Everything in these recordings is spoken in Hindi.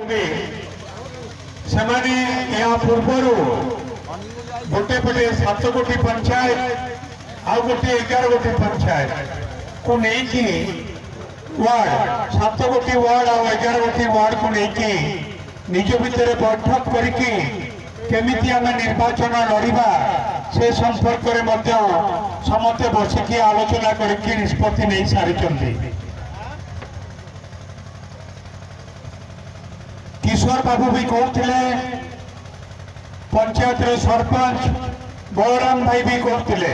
कहते से या पूर्वर गोटे पटे 7 गोटी पंचायत आउ गोटे 11 गोटी पंचायत को लेकिन वार्ड 7 गोटी वार्ड और 11 गोटी वार्ड को लेकिन निज भितर बैठक करके केमिति आम निर्वाचन लड़िबा से संपर्क में समस्ते बसिकी आलोचना करके निष्पत्ति नहीं सारी किशोर बाबू भी कहते पंचायत सरपंच बलराम भाई भी कहते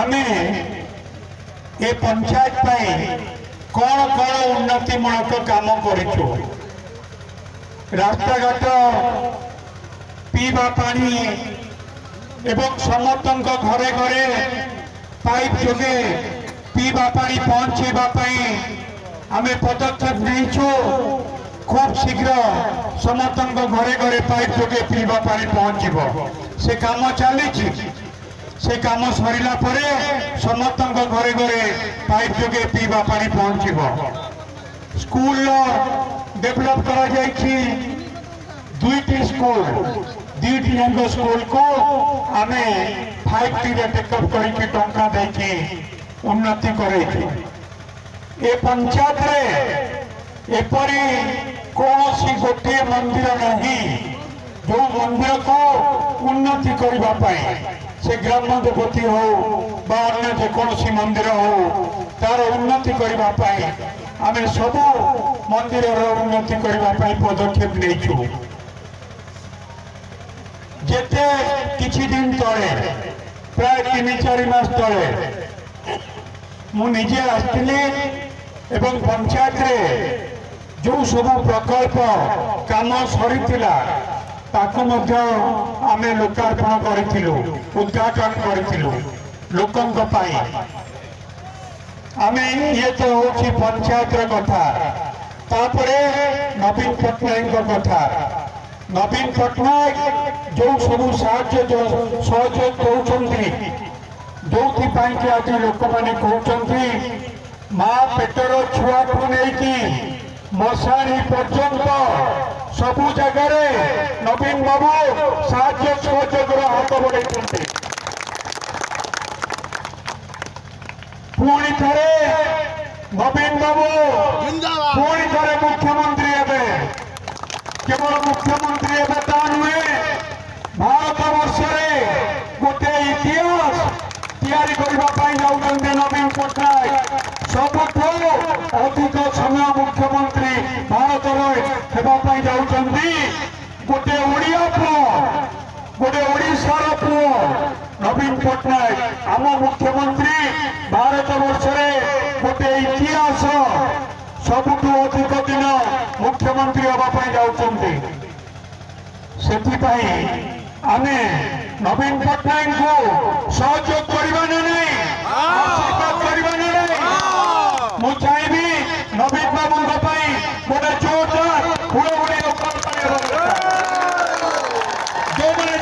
आमे ये पंचायत कौन कौन उन्नतिमूलक काम करूँ रास्ता घाट पीवा पानी एवं समस्त घरे घरे पाइप जोगे पीवा पानी पहुँचवाई आम पदक्षेप नहीं खूब शीघ्र समस्त घरे घरे पाइप जोगे पीवा पानी पहुँच से काम चली से काम सरला समस्त घरे घरे पाइप जोगे पीवा पानी पहुँच स्कूल डेभलप करा दुईटी स्कूल दुईटी जाक स्कूल को आम 5T टेकअप करके टंका देके उन्नति करे ए पंचायत रे एपरी कौन सी गोटे मंदिर नहीं जो मंदिर को उन्नति करने से ग्राम देवती हो अन्य जेकोसी मंदिर हो तार उन्नति करने आम सब मंदिर उन्नति करने पदक्षेप नहीं जेते किछि दिन तले प्राय 3-4 मास तले मुझे आसती एवं पंचायत रे जो सब प्रकल्प काम सरी आमे लोकार्पण करूँ उद्घाटन करूँ लोकों आमे ये तो हूँ पंचायत कथा तापरे नवीन पट्टनायक कथा नवीन पट्टनायक जो सब सहयोग दौरान जो आज लोक मैंने कहते माँ पेटर छुआ को लेकिन मशाणी पर्यंत सबु जगार नवीन बाबू साहाय्य सहयोग हाथ बढ़े पुणी थे नवीन बाबू पुणी थे मुख्यमंत्री हे केवल मुख्यमंत्री ता नुहे भारत वर्ष गोटे इतिहास तैयारी करने नवीन पट्टनायक सबुठ अधिक समय मुख्यमंत्री भारत होगापी जाऊँगी गोटे ओडिया पुओ गोटे ओडिशार पुओ नवीन पट्टनायक आम मुख्यमंत्री भारत वर्ष गोटे इतिहास सबुठ अधिक दिन मुख्यमंत्री होगापी जाऊँगी से आमे नवीन पट्टनायक को सहयोग करवा नहीं आशीर्वाद करवा नहीं मु चाहिए नवीन बाबू गोटे जोरदार हुड़हुड़ी जो मैंने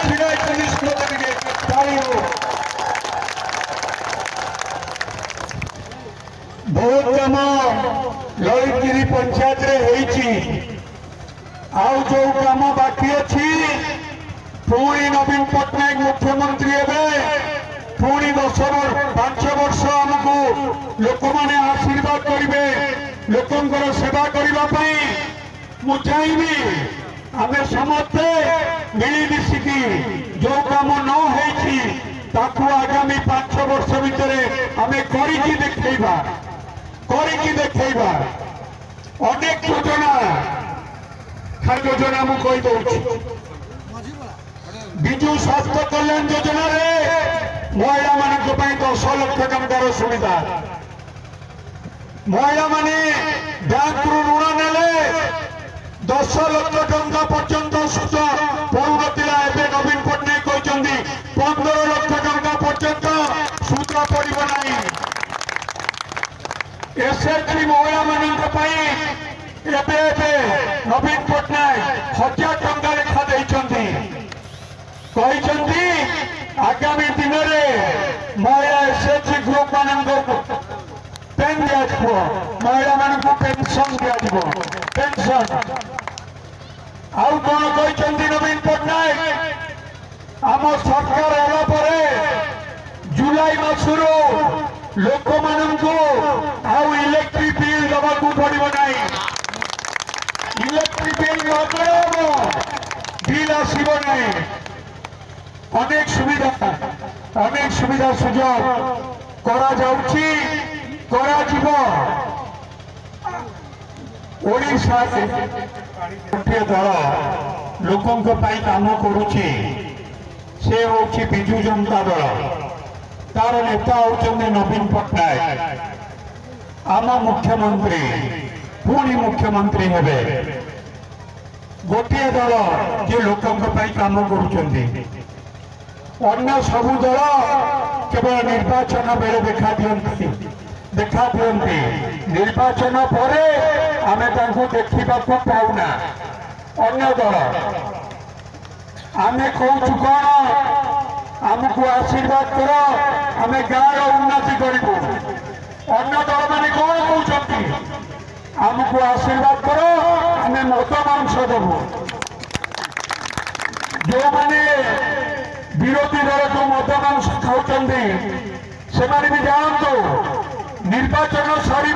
बहुत कम ललितगिरी पंचायत आउ जो कम बाकी अच्छी पुणी नवीन पट्टनायक मुख्यमंत्री पुणी 5 वर्ष आमको लोक मैंने आशीर्वाद करेंगे लोकंर सेवा करने मु चाहिए आम समस्ते मिलमिशिकी जो कम न हो आगामी 5 वर्ष भितर आम देखा अनेक योजना खाली योजना मुझे विजु स्वास्थ्य कल्याण योजना महिला मान 10 लाख टंकार सुविधा महिला माने बैंक ऋण नेले 10 लाख टंका पर्यंत सुध पड़ुनथिला एबे नवीन पट्टनायक कहते 15 लाख टंका पर्यंत सुध पड़ब नहीं एसएचजी महिला मान नवीन पट्टनायक 1000 टंका लेखा देइछंती कहते आगामी दिन में महिला एसएचजी ग्रुप मान पेन दिया महिला मान पेंशन पेंशन दिया पेंशन आउ कौन कहते नवीन पट्टनायक आम सरकार है जुलाई मासरू लोक आउ इलेक्ट्रिक बिल दवा पड़ो ना इलेक्ट्रिक बिल बिल आसब ना अनेक सुविधा सुजोग करा ओडिशा गोटे दल लोकों काम करुचे से हूँ विजु जनता दल तार नेता होउछन्ते नवीन पट्टनायक आम मुख्यमंत्री पुणी मुख्यमंत्री हेबे गोटे दल जे लोकों काम करुछन्ते अन्य सबु दल केवल निर्वाचन बेले देखा दियंती निर्वाचन पर आमे तांको देखा पाऊना अन्य दल आमे कहूँ कौन आमको आशीर्वाद कर आमे गाँव उन्नति करूँ अन्य दल मैंने कौन कहते आमको आशीर्वाद कर आमे मद मांस देवु जो मैंने विरोधी दल जो मद मांस खाऊं से भी जानतु निर्वाचन सर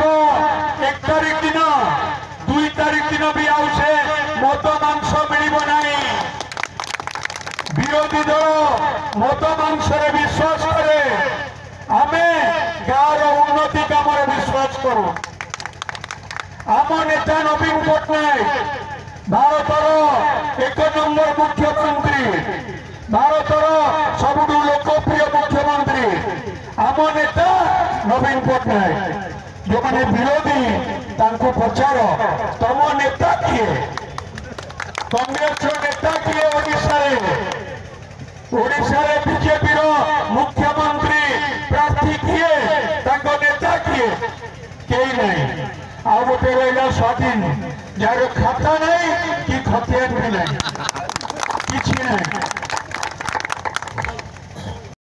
1 तारीख दिन 2 तारीख दिन भी आउ से मद मांस मिल ना विरोधी दल मद मांस विश्वास करे आमे गाँव उन्नति काम विश्वास करू आम नेता नवीन पट्टनायक भारतर 1 नंबर मुख्यमंत्री भारतर सबुठ लोकप्रिय मुख्यमंत्री आम नेता नवीन पट्टनायक जो मैंने विरोधी तांको पचार तम नेता किए कांग्रेस नेता किए ओडिशा रे बीजेपी मुख्यमंत्री प्रार्थी किए नेता किए कई नहीं आ गोटे रहा स्वाधीन जार खाता नहीं कि खतियान भी नहीं किसी नहीं